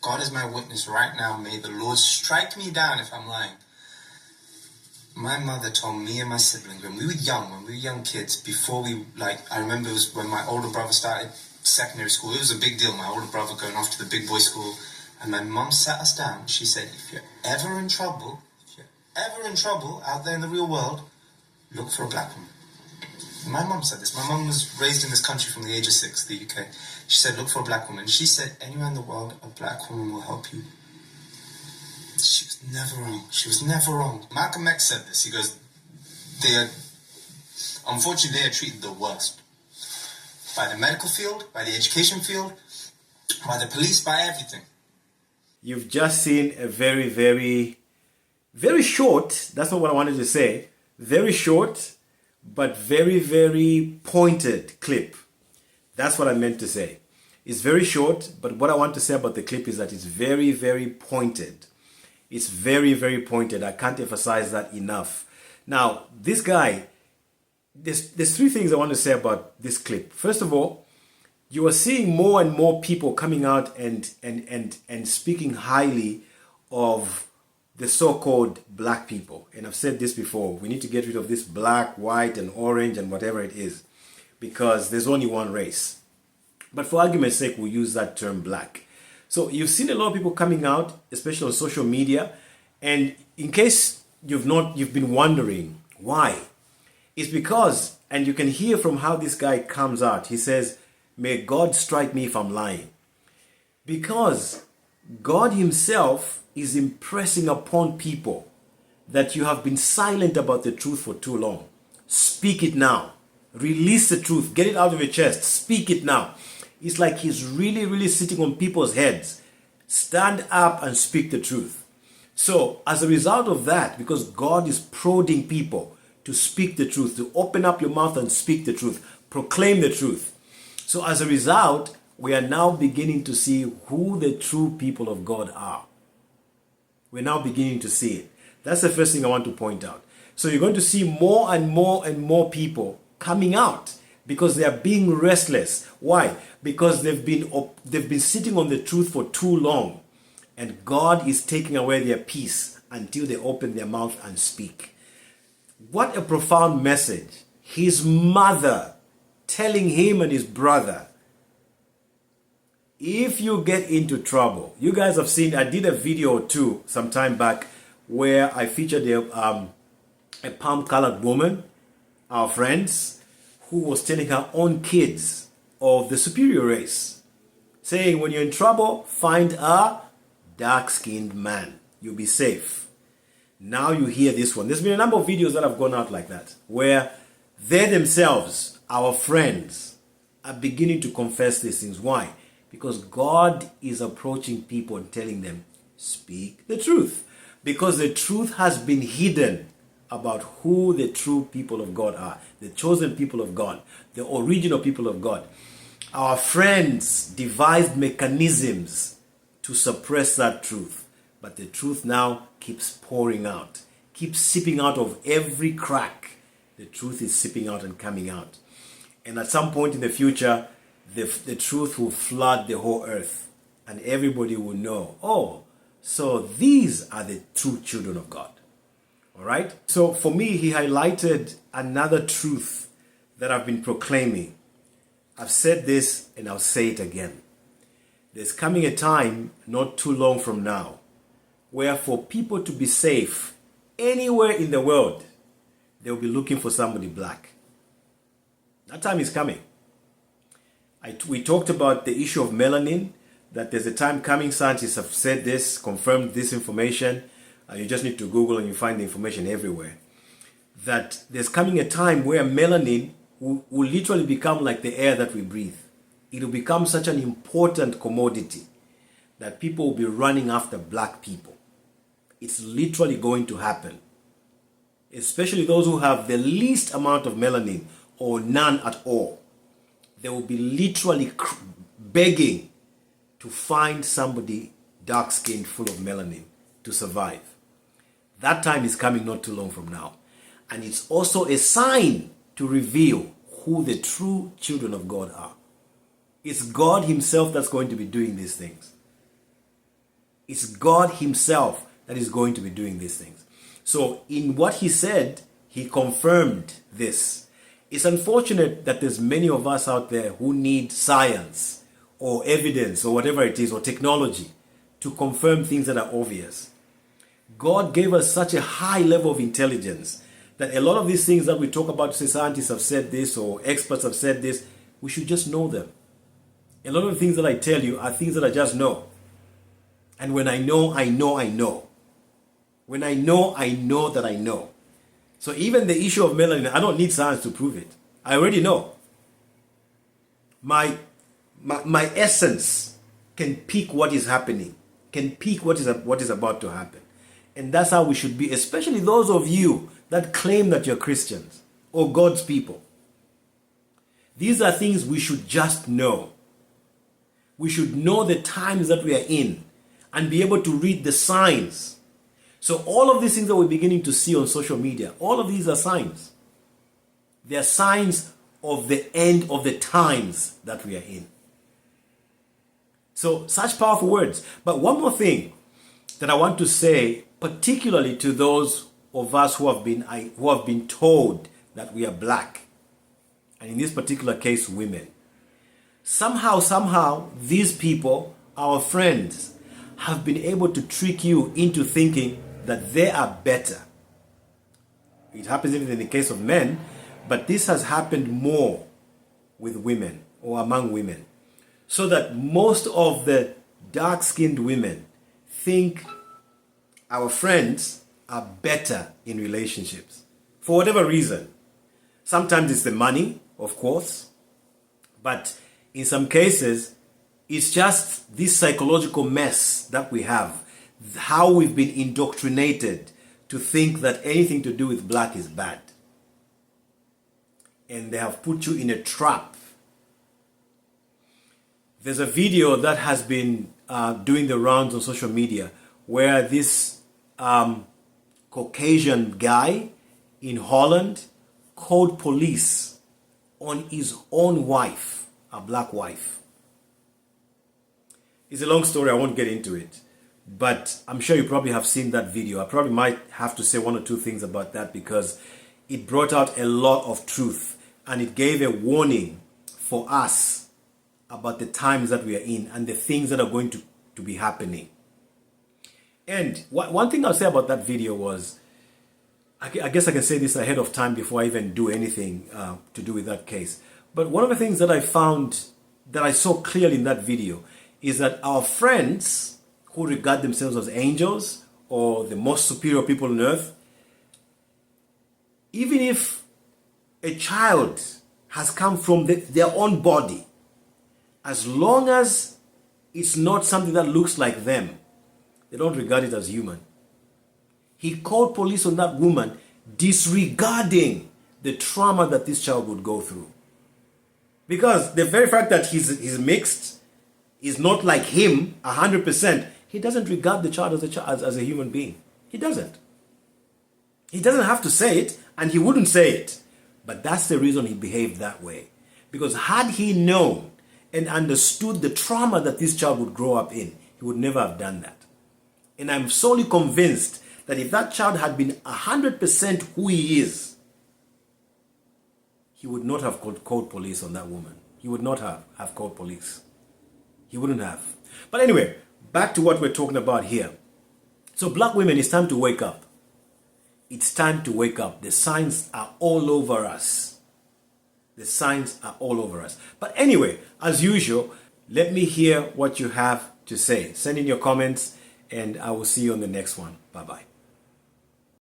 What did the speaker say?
God is my witness right now. May the Lord strike me down if I'm lying. My mother told me and my siblings when we were young kids, before I remember it was when my older brother started secondary school. It was a big deal, my older brother going off to the big boy school. And my mum sat us down. She said, if you're ever in trouble out there in the real world, look for a black woman. My mum said this. My mum was raised in this country from the age of 6, the UK. She said, look for a black woman. She said, anywhere in the world, a black woman will help you. She was never wrong. She was never wrong. Malcolm X said this. He goes, unfortunately, they are treated the worst. By the medical field, by the education field, by the police, by everything. You've just seen a very, very, very short, that's not what I wanted to say, very short, but very, very pointed clip. That's what I meant to say. It's very short, but what I want to say about the clip is that it's very, very pointed. It's very, very pointed. I can't emphasize that enough. Now, this guy, there's 3 things I want to say about this clip. First of all, you are seeing more and more people coming out and speaking highly of the so-called black people. And I've said this before, we need to get rid of this black, white, and orange and whatever it is, because there's only one race. But for argument's sake, we'll use that term black. So you've seen a lot of people coming out, especially on social media. And in case you've been wondering why, it's because, and you can hear from how this guy comes out, he says, may God strike me if I'm lying. Because God himself is impressing upon people that you have been silent about the truth for too long. Speak it now. Release the truth. Get it out of your chest. Speak it now. It's like he's really, really sitting on people's heads. Stand up and speak the truth. So as a result of that, because God is prodding people to speak the truth, to open up your mouth and speak the truth, proclaim the truth. So as a result, we are now beginning to see who the true people of God are. We're now beginning to see it. That's the first thing I want to point out. So you're going to see more and more and more people coming out because they are being restless. Why? Because they've been sitting on the truth for too long, and God is taking away their peace until they open their mouth and speak. What a profound message. His mother telling him and his brother, if you get into trouble, you guys have seen, I did a video or 2 some time back where I featured a palm-colored woman, our friends, who was telling her own kids of the superior race, saying when you're in trouble, find a dark-skinned man. You'll be safe. Now you hear this one. There's been a number of videos that have gone out like that, where they themselves, our friends, are beginning to confess these things. Why? Because God is approaching people and telling them, speak the truth. Because the truth has been hidden about who the true people of God are, the chosen people of God, the original people of God. Our friends devised mechanisms to suppress that truth, but the truth now keeps pouring out, keeps sipping out of every crack. The truth is sipping out and coming out. And at some point in the future, the truth will flood the whole earth, and everybody will know, oh, so these are the true children of God. All right. So for me, he highlighted another truth that I've been proclaiming. I've said this and I'll say it again. There's coming a time not too long from now where for people to be safe anywhere in the world, they'll be looking for somebody black. That time is coming. We talked about the issue of melanin, that there's a time coming, scientists have said this, confirmed this information. You just need to Google and you find the information everywhere. That there's coming a time where melanin will literally become like the air that we breathe. It will become such an important commodity that people will be running after black people. It's literally going to happen. Especially those who have the least amount of melanin or none at all. They will be literally begging to find somebody dark-skinned full of melanin to survive. That time is coming not too long from now. And it's also a sign to reveal who the true children of God are. It's God himself that's going to be doing these things. It's God himself that is going to be doing these things. So in what he said, he confirmed this. It's unfortunate that there's many of us out there who need science or evidence or whatever it is, or technology to confirm things that are obvious. God gave us such a high level of intelligence that a lot of these things that we talk about, say scientists have said this or experts have said this, we should just know them. A lot of the things that I tell you are things that I just know. And when I know, I know, I know. When I know that I know. So even the issue of melanin, I don't need science to prove it. I already know. My essence can pick what is happening, can pick what is about to happen. And that's how we should be, especially those of you that claim that you're Christians or God's people. These are things we should just know. We should know the times that we are in and be able to read the signs. So all of these things that we're beginning to see on social media, all of these are signs. They are signs of the end of the times that we are in. So such powerful words. But one more thing that I want to say, particularly to those of us who have been told that we are black, and in this particular case, women. Somehow, these people, our friends, have been able to trick you into thinking that they are better. It happens even in the case of men, but this has happened more with women or among women. So that most of the dark-skinned women think our friends are better in relationships for whatever reason. Sometimes it's the money, of course, but in some cases, it's just this psychological mess that we have, how we've been indoctrinated to think that anything to do with black is bad. And they have put you in a trap. There's a video that has been doing the rounds on social media where this Caucasian guy in Holland called police on his own wife, a black wife. It's a long story, I won't get into it. But I'm sure you probably have seen that video. I probably might have to say one or two things about that because it brought out a lot of truth and it gave a warning for us about the times that we are in and the things that are going to be happening. And one thing I'll say about that video was, I guess I can say this ahead of time before I even do anything to do with that case. But one of the things that I found, that I saw clearly in that video, is that our friends who regard themselves as angels or the most superior people on earth, even if a child has come from their own body, as long as it's not something that looks like them, they don't regard it as human. He called police on that woman, disregarding the trauma that this child would go through. Because the very fact that he's mixed, is not like him 100%, he doesn't regard the child as a human being. He doesn't. He doesn't have to say it, and he wouldn't say it. But that's the reason he behaved that way. Because had he known and understood the trauma that this child would grow up in, he would never have done that. And I'm solely convinced that if that child had been 100% who he is, he would not have called police on that woman. He would not have called police. He wouldn't have. But anyway, back to what we're talking about here. So black women, it's time to wake up. It's time to wake up. The signs are all over us. The signs are all over us. But anyway, as usual, let me hear what you have to say. Send in your comments and I will see you on the next one. Bye-bye.